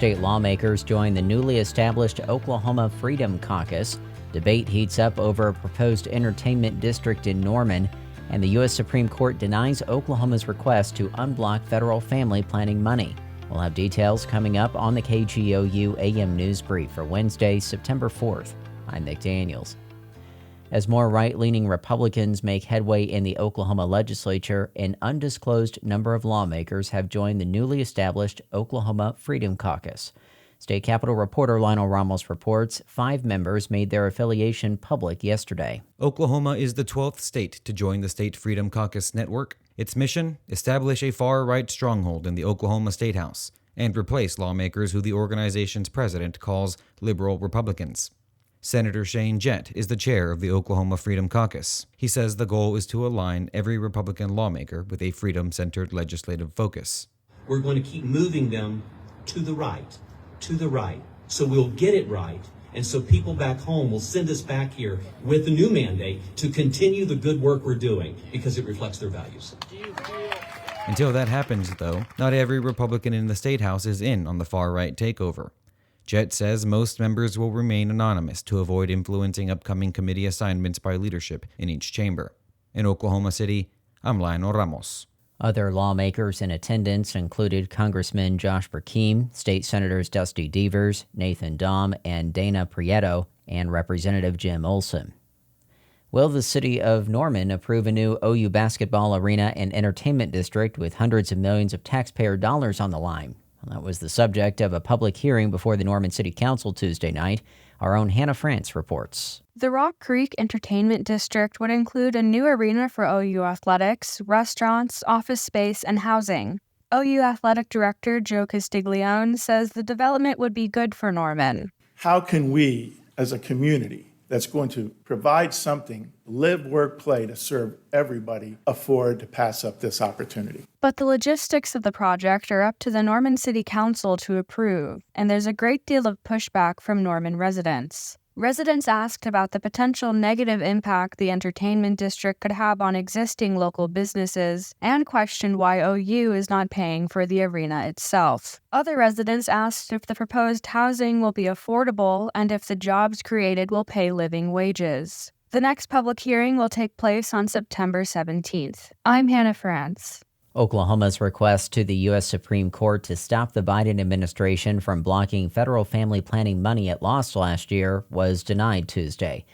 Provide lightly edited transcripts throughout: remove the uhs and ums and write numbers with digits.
state lawmakers join the newly established Oklahoma Freedom Caucus. Debate heats up over a proposed entertainment district in Norman, and the U.S. Supreme Court denies Oklahoma's request to unblock federal family planning money. We'll have details coming up on the KGOU AM News Brief for Wednesday, September 4th. I'm Nick Daniels. As more right-leaning Republicans make headway in the Oklahoma legislature, an undisclosed number of lawmakers have joined the newly established Oklahoma Freedom Caucus. State Capitol reporter Lionel Ramos reports 5 members made their affiliation public yesterday. Oklahoma is the 12th state to join the State Freedom Caucus network. Its mission, establish a far-right stronghold in the Oklahoma State House and replace lawmakers who the organization's president calls liberal Republicans. Senator Shane Jett is the chair of the Oklahoma Freedom Caucus. He says the goal is to align every Republican lawmaker with a freedom-centered legislative focus. We're going to keep moving them to the right, so we'll get it right. And so people back home will send us back here with a new mandate to continue the good work we're doing because it reflects their values. Until that happens, though, not every Republican in the State House is in on the far-right takeover. Jett says most members will remain anonymous to avoid influencing upcoming committee assignments by leadership in each chamber. In Oklahoma City, I'm Lionel Ramos. Other lawmakers in attendance included Congressman Josh Burkeem, State Senators Dusty Devers, Nathan Dahm, and Dana Prieto, and Representative Jim Olson. Will the city of Norman approve a new OU basketball arena and entertainment district with hundreds of millions of taxpayer dollars on the line? Well, that was the subject of a public hearing before the Norman City Council Tuesday night. Our own Hannah France reports. The Rock Creek Entertainment District would include a new arena for OU athletics, restaurants, office space, and housing. OU Athletic Director Joe Castiglione says the development would be good for Norman. How can we, as a community that's going to provide something, live, work, play to serve everybody, afford to pass up this opportunity? But the logistics of the project are up to the Norman City Council to approve, and there's a great deal of pushback from Norman residents. Residents asked about the potential negative impact the entertainment district could have on existing local businesses and questioned why OU is not paying for the arena itself. Other residents asked if the proposed housing will be affordable and if the jobs created will pay living wages. The next public hearing will take place on September 17th. I'm Hannah France. Oklahoma's request to the U.S. Supreme Court to stop the Biden administration from blocking federal family planning money it lost last year was denied Tuesday.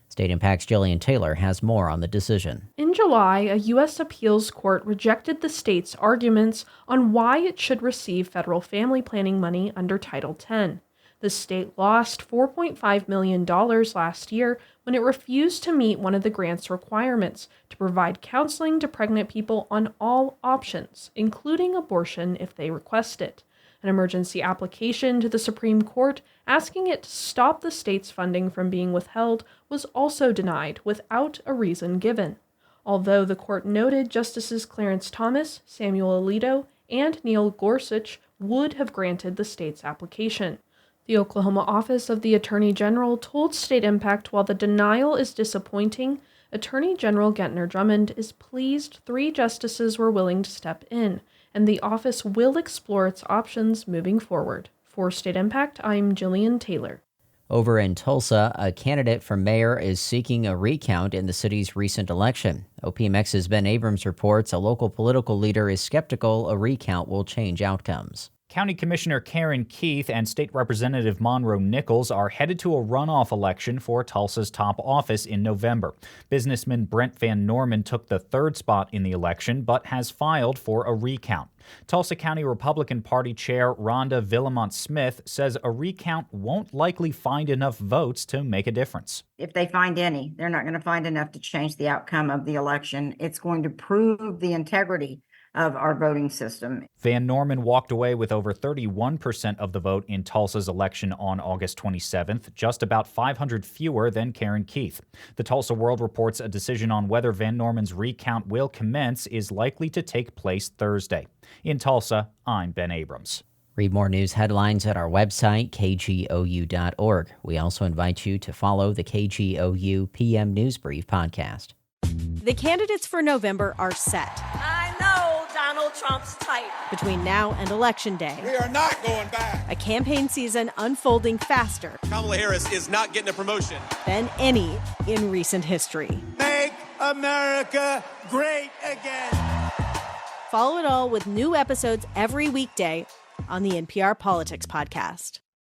State Impact's Jillian Taylor has more on the decision. In July, a U.S. appeals court rejected the state's arguments on why it should receive federal family planning money under Title X. The state lost $4.5 million last year when it refused to meet one of the grant's requirements to provide counseling to pregnant people on all options, including abortion if they request it. An emergency application to the Supreme Court asking it to stop the state's funding from being withheld was also denied without a reason given. Although the court noted Justices Clarence Thomas, Samuel Alito, and Neil Gorsuch would have granted the state's application. The Oklahoma Office of the Attorney General told State Impact while the denial is disappointing, Attorney General Gentner Drummond is pleased 3 justices were willing to step in, and the office will explore its options moving forward. For State Impact, I'm Jillian Taylor. Over in Tulsa, a candidate for mayor is seeking a recount in the city's recent election. OPMX's Ben Abrams reports a local political leader is skeptical a recount will change outcomes. County Commissioner Karen Keith and State Representative Monroe Nichols are headed to a runoff election for Tulsa's top office in November. Businessman Brent Van Norman took the 3rd spot in the election, but has filed for a recount. Tulsa County Republican Party Chair Rhonda Villamont-Smith says a recount won't likely find enough votes to make a difference. If they find any, they're not going to find enough to change the outcome of the election. It's going to prove the integrity of our voting system. Van Norman walked away with over 31% of the vote in Tulsa's election on August 27th, just about 500 fewer than Karen Keith. The Tulsa World reports a decision on whether Van Norman's recount will commence is likely to take place Thursday. In Tulsa, I'm Ben Abrams. Read more news headlines at our website, kgou.org. We also invite you to follow the KGOU PM News Brief podcast. The candidates for November are set. I know Donald Trump's type. Between now and Election Day, we are not going back. A campaign season unfolding faster. Kamala Harris is not getting a promotion Than any in recent history. Make America great again. Follow it all with new episodes every weekday on the NPR Politics Podcast.